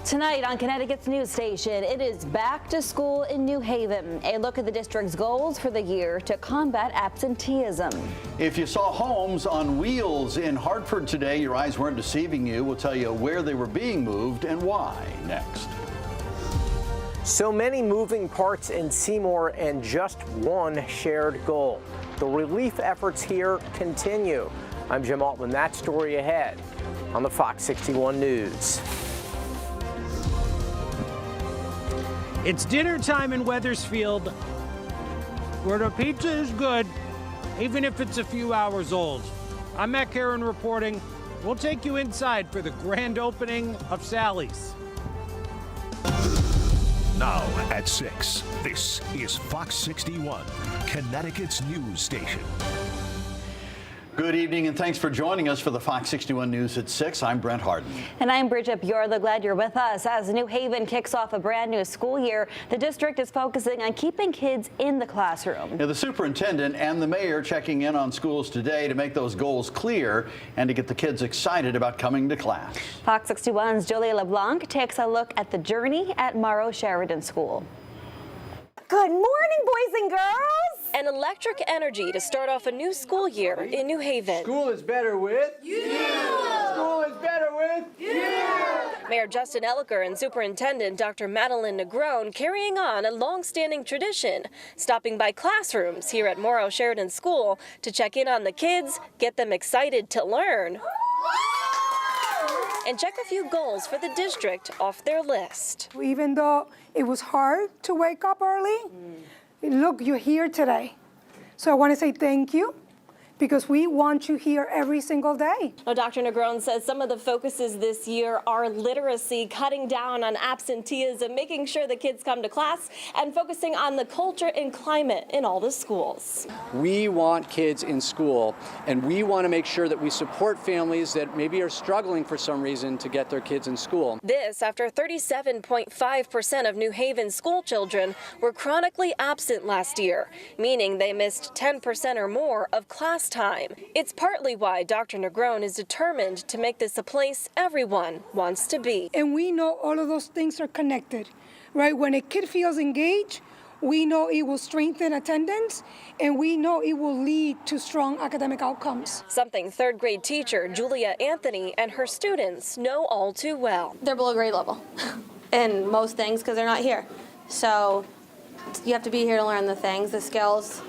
Tonight on Connecticut's news station, it is back to school in New Haven. A look at the district's goals for the year to combat absenteeism. If you saw homes on wheels in Hartford today, your eyes weren't deceiving you. We'll tell you where they were being moved and why next. So many moving parts in Seymour and just one shared goal. The relief efforts here continue. I'm Jim Altman. That story ahead on the Fox 61 News. It's dinner time in Wethersfield, where the pizza is good, even if it's a few hours old. I'm Matt Karen reporting. We'll take you inside for the grand opening of Sally's. Now at 6, this is Fox 61, Connecticut's news station. Good evening and thanks for joining us for the Fox 61 News at 6. I'm Brent Harden. And I'm Bridget Bjorla. Glad you're with us. As New Haven kicks off a brand new school year, the district is focusing on keeping kids in the classroom. Now, the superintendent and the mayor checking in on schools today to make those goals clear and to get the kids excited about coming to class. Fox 61's Julia LeBlanc takes a look at the journey at Morrow Sheridan School. Good morning, boys and girls! An electric energy to start off a new school year in New Haven. School is better with you! School is better with you! Mayor Justin Elliker and Superintendent Dr. Madeline Negrone carrying on a long-standing tradition, stopping by classrooms here at Morrow Sheridan School to check in on the kids, get them excited to learn, and check a few goals for the district off their list. Even though it was hard to wake up early, look, you're here today. So I want to say thank you, because we want you here every single day. Now, Dr. Negrone says some of the focuses this year are literacy, cutting down on absenteeism, making sure the kids come to class, and focusing on the culture and climate in all the schools. We want kids in school, and we want to make sure that we support families that maybe are struggling for some reason to get their kids in school. This after 37.5% of New Haven school children were chronically absent last year, meaning they missed 10% or more of class time. It's partly why Dr. Negrone is determined to make this a place everyone wants to be. And we know all of those things are connected, right? When a kid feels engaged, we know it will strengthen attendance, and we know it will lead to strong academic outcomes. Something third grade teacher Julia Anthony and her students know all too well. They're below grade level in most things because they're not here. So you have to be here to learn the things. The skills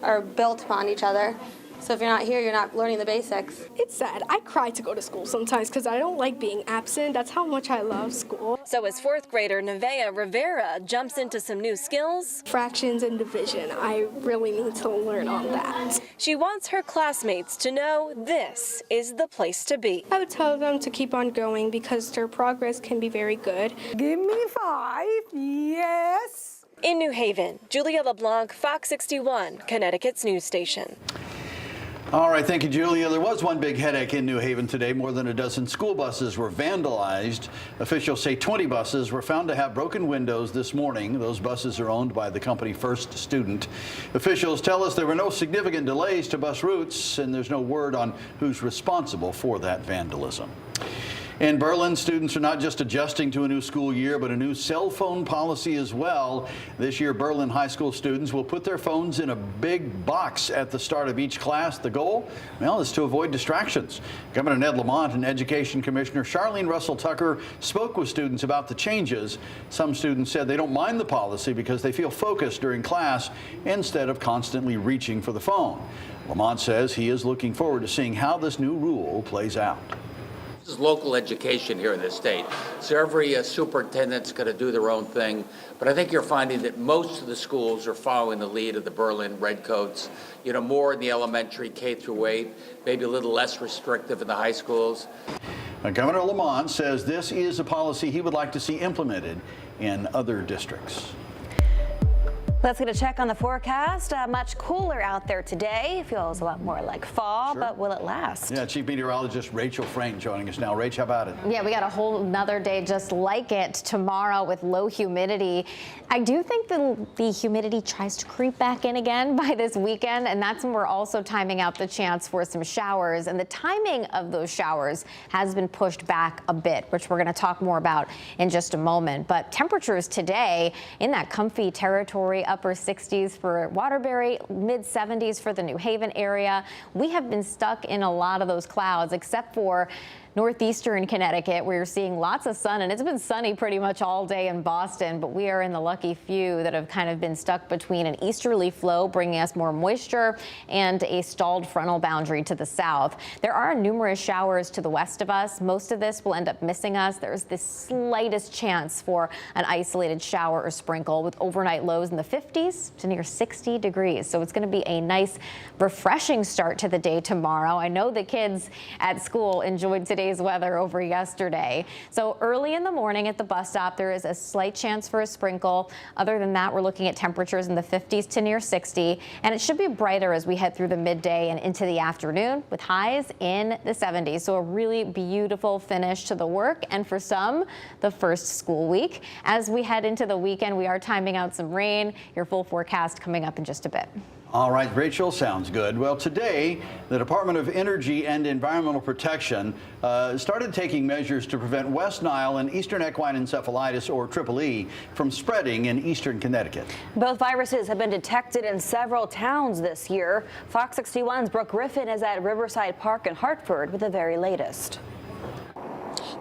are built upon each other. So if you're not here, you're not learning the basics. It's sad. I cry to go to school sometimes because I don't like being absent. That's how much I love school. So as fourth grader Nevaeh Rivera jumps into some new skills. Fractions and division. I really need to learn on that. She wants her classmates to know this is the place to be. I would tell them to keep on going because their progress can be very good. Give me 5, yes. In New Haven, Julia LeBlanc, Fox 61, Connecticut's news station. All right, thank you, Julia. There was one big headache in New Haven today. More than a dozen school buses were vandalized. Officials say 20 buses were found to have broken windows this morning. Those buses are owned by the company First Student. Officials tell us there were no significant delays to bus routes, and there's no word on who's responsible for that vandalism. In Berlin, students are not just adjusting to a new school year, but a new cell phone policy as well. This year, Berlin high school students will put their phones in a big box at the start of each class. The goal, well, is to avoid distractions. Governor Ned Lamont and Education Commissioner Charlene Russell Tucker spoke with students about the changes. Some students said they don't mind the policy because they feel focused during class instead of constantly reaching for the phone. Lamont says he is looking forward to seeing how this new rule plays out. This is local education here in the state. So every superintendent's going to do their own thing. But I think you're finding that most of the schools are following the lead of the Berlin Redcoats. You know, more in the elementary, K through 8, maybe a little less restrictive in the high schools. Governor Lamont says this is a policy he would like to see implemented in other districts. Let's get a check on the forecast. Much cooler out there today. Feels a lot more like fall, but will it last? Yeah, Chief Meteorologist Rachel Frayne joining us now. Rach, how about it? Yeah, we got a whole nother day just like it tomorrow with low humidity. I do think the humidity tries to creep back in again by this weekend, and that's when we're also timing out the chance for some showers. And the timing of those showers has been pushed back a bit, which we're going to talk more about in just a moment. But temperatures today in that comfy territory, upper 60s for Waterbury, mid 70s for the New Haven area. We have been stuck in a lot of those clouds, except for northeastern Connecticut, where you're seeing lots of sun, and it's been sunny pretty much all day in Boston, but we are in the lucky few that have kind of been stuck between an easterly flow bringing us more moisture and a stalled frontal boundary to the south. There are numerous showers to the west of us. Most of this will end up missing us. There's the slightest chance for an isolated shower or sprinkle with overnight lows in the 50s to near 60 degrees. So it's going to be a nice, refreshing start to the day tomorrow. I know the kids at school enjoyed today's weather over yesterday. So early in the morning at the bus stop, there is a slight chance for a sprinkle. Other than that, we're looking at temperatures in the 50s to near 60, and it should be brighter as we head through the midday and into the afternoon with highs in the 70s. So a really beautiful finish to the work, and for some, the first school week. As we head into the weekend, we are timing out some rain. Your full forecast coming up in just a bit. All right, Rachel, sounds good. Well, today, the Department of Energy and Environmental Protection started taking measures to prevent West Nile and Eastern Equine Encephalitis, or EEE, from spreading in eastern Connecticut. Both viruses have been detected in several towns this year. Fox 61's Brooke Griffin is at Riverside Park in Hartford with the very latest.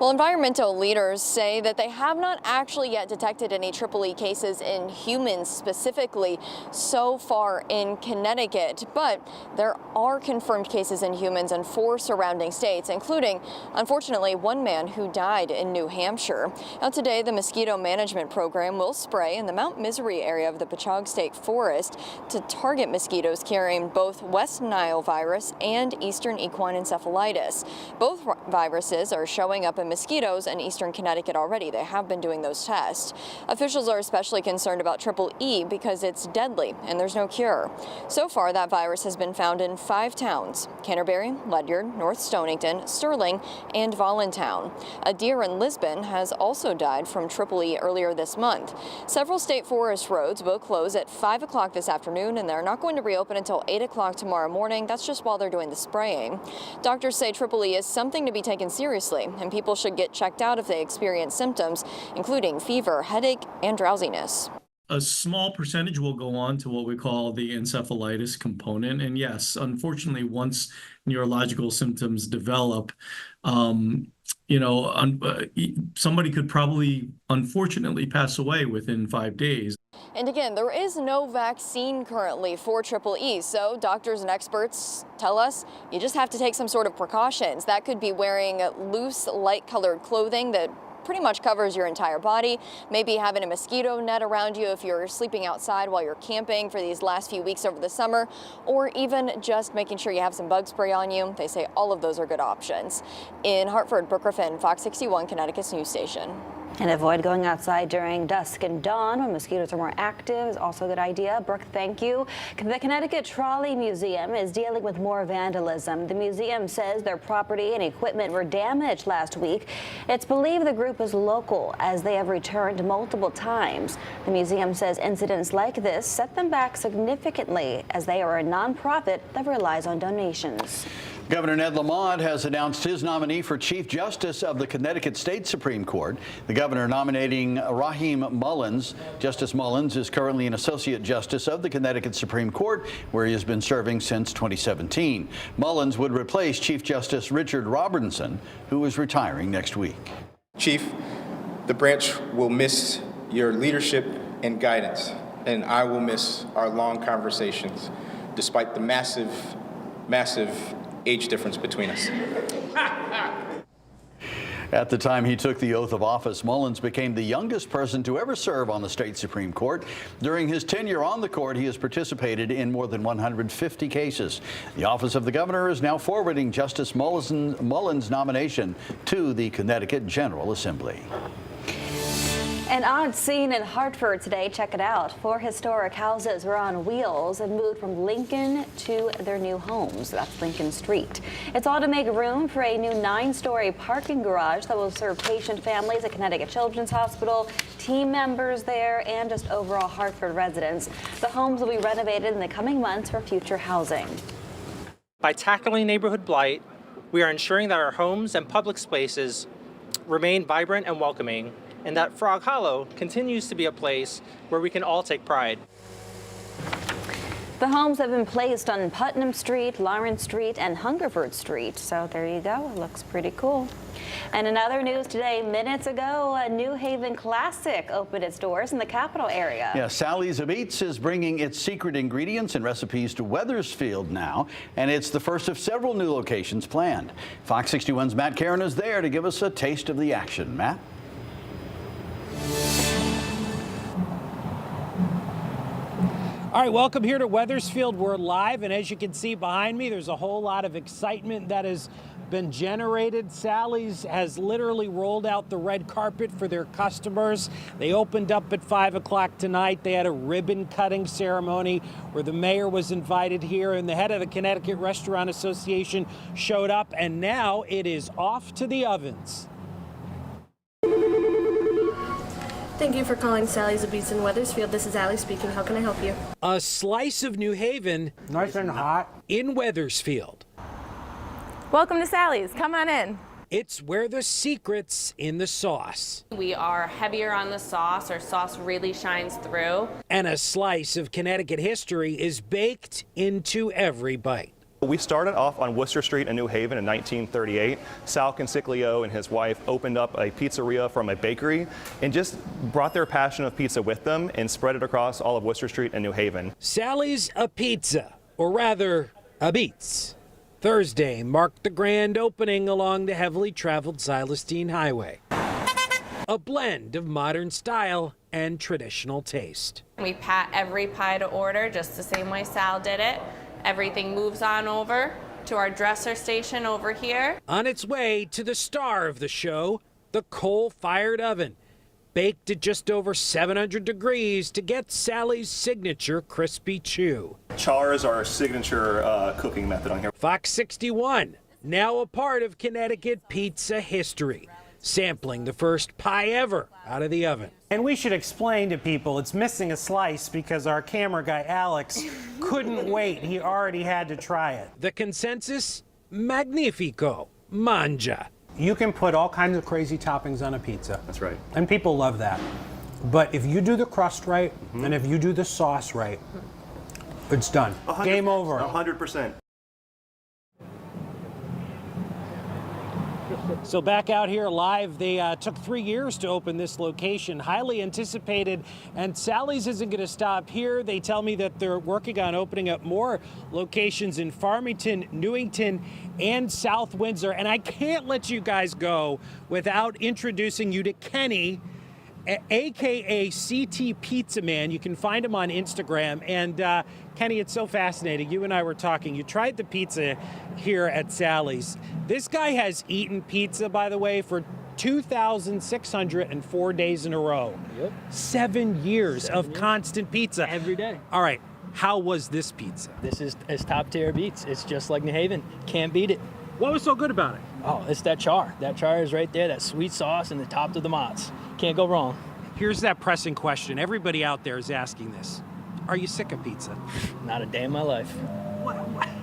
Well, environmental leaders say that they have not actually yet detected any EEE cases in humans specifically so far in Connecticut, but there are confirmed cases in humans in 4 surrounding states, including, unfortunately, one man who died in New Hampshire. Now, today, the Mosquito Management Program will spray in the Mount Misery area of the Pechog State Forest to target mosquitoes carrying both West Nile virus and Eastern Equine Encephalitis. Both viruses are showing up in mosquitoes in eastern Connecticut already. They have been doing those tests. Officials are especially concerned about EEE because it's deadly and there's no cure. So far, that virus has been found in 5 towns: Canterbury, Ledyard, North Stonington, Sterling, and Voluntown. A deer in Lisbon has also died from EEE earlier this month. Several state forest roads will close at 5 o'clock this afternoon, and they're not going to reopen until 8 o'clock tomorrow morning. That's just while they're doing the spraying. Doctors say EEE is something to be taken seriously, and people should get checked out if they experience symptoms, including fever, headache, and drowsiness. A small percentage will go on to what we call the encephalitis component. And yes, unfortunately, once neurological symptoms develop, somebody could probably, unfortunately, pass away within 5 days. And again, there is no vaccine currently for EEE, so doctors and experts tell us you just have to take some sort of precautions. That could be wearing loose, light-colored clothing that pretty much covers your entire body, maybe having a mosquito net around you if you're sleeping outside while you're camping for these last few weeks over the summer, or even just making sure you have some bug spray on you. They say all of those are good options. In Hartford, Brooke Griffin, Fox 61, Connecticut's news station. And avoid going outside during dusk and dawn when mosquitoes are more active is also a good idea. Brooke, thank you. The Connecticut Trolley Museum is dealing with more vandalism. The museum says their property and equipment were damaged last week. It's believed the group is local, as they have returned multiple times. The museum says incidents like this set them back significantly, as they are a nonprofit that relies on donations. Governor Ned Lamont has announced his nominee for Chief Justice of the Connecticut State Supreme Court. The governor nominating Raheem Mullins. Justice Mullins is currently an Associate Justice of the Connecticut Supreme Court, where he has been serving since 2017. Mullins would replace Chief Justice Richard Robinson, who is retiring next week. Chief, the branch will miss your leadership and guidance, and I will miss our long conversations, despite the massive age difference between us. At the time he took the oath of office, Mullins became the youngest person to ever serve on the state Supreme Court. During his tenure on the court, he has participated in more than 150 cases. The office of the governor is now forwarding Justice Mullins' nomination to the Connecticut General Assembly. An odd scene in Hartford today. Check it out. 4 historic houses were on wheels and moved from Lincoln to their new homes. That's Lincoln Street. It's all to make room for a new 9-story parking garage that will serve patient families at Connecticut Children's Hospital, team members there, and just overall Hartford residents. The homes will be renovated in the coming months for future housing. By tackling neighborhood blight, we are ensuring that our homes and public spaces remain vibrant and welcoming, and that Frog Hollow continues to be a place where we can all take pride. The homes have been placed on Putnam Street, Lawrence Street, and Hungerford Street. So there you go. It looks pretty cool. And in other news today, minutes ago, a New Haven Classic opened its doors in the capital area. Yeah, Sally's of Eats is bringing its secret ingredients and recipes to Wethersfield now, and it's the first of several new locations planned. Fox 61's Matt Karen is there to give us a taste of the action. Matt? All right, welcome here to Wethersfield. We're live, and as you can see behind me, there's a whole lot of excitement that has been generated. Sally's has literally rolled out the red carpet for their customers. They opened up at 5 o'clock tonight. They had a ribbon cutting ceremony where the mayor was invited here, and the head of the Connecticut Restaurant Association showed up, and now it is off to the ovens. Thank you for calling Sally's of Eats in Wethersfield. This is Allie speaking. How can I help you? A slice of New Haven, nice and hot, in Wethersfield. Welcome to Sally's. Come on in. It's where the secret's in the sauce. We are heavier on the sauce. Our sauce really shines through. And a slice of Connecticut history is baked into every bite. We started off on Worcester Street in New Haven in 1938. Sal Consiglio and his wife opened up a pizzeria from a bakery and just brought their passion of pizza with them and spread it across all of Worcester Street in New Haven. Sally's a Pizza, or rather, a Beats. Thursday marked the grand opening along the heavily traveled Silestine Highway. A blend of modern style and traditional taste. We pat every pie to order just the same way Sal did it. Everything moves on over to our dresser station over here. On its way to the star of the show, the coal-fired oven, baked at just over 700 degrees to get Sally's signature crispy chew. Char is our signature cooking method on here. Fox 61, now a part of Connecticut pizza history, sampling the first pie ever out of the oven. And we should explain to people it's missing a slice because our camera guy Alex couldn't wait. He already had to try it. The consensus? Magnifico. Mangia. You can put all kinds of crazy toppings on a pizza. That's right. And people love that. But if you do the crust right, and if you do the sauce right, it's done. Game over. 100%. So back out here live, they took 3 years to open this location, highly anticipated, and Sally's isn't going to stop here. They tell me that they're working on opening up more locations in Farmington, Newington, and South Windsor. And I can't let you guys go without introducing you to Kenny, AKA CT Pizza Man. You can find him on Instagram. And Kenny, it's so fascinating. You and I were talking. You tried the pizza here at Sally's. This guy has eaten pizza, by the way, for 2,604 days in a row. Yep. 7 years of constant pizza. Every day. All right. How was this pizza? This is top tier beats. It's just like New Haven. Can't beat it. What was so good about it? Oh, it's that char. That char is right there. That sweet sauce and the top of the mozz. Can't go wrong. Here's that pressing question. Everybody out there is asking this. Are you sick of pizza? Not a day in my life. What?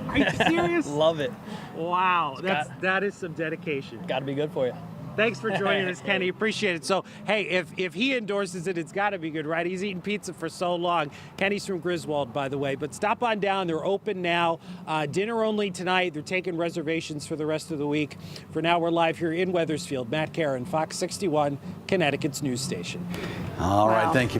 Are you serious? Love it. Wow, that is some dedication. Got to be good for you. Thanks for joining us, Kenny. Appreciate it. So, hey, if he endorses it, it's got to be good, right? He's eaten pizza for so long. Kenny's from Griswold, by the way. But stop on down. They're open now. Dinner only tonight. They're taking reservations for the rest of the week. For now, we're live here in Wethersfield. Matt Karen, Fox 61, Connecticut's news station. All right. Thank you, Matt.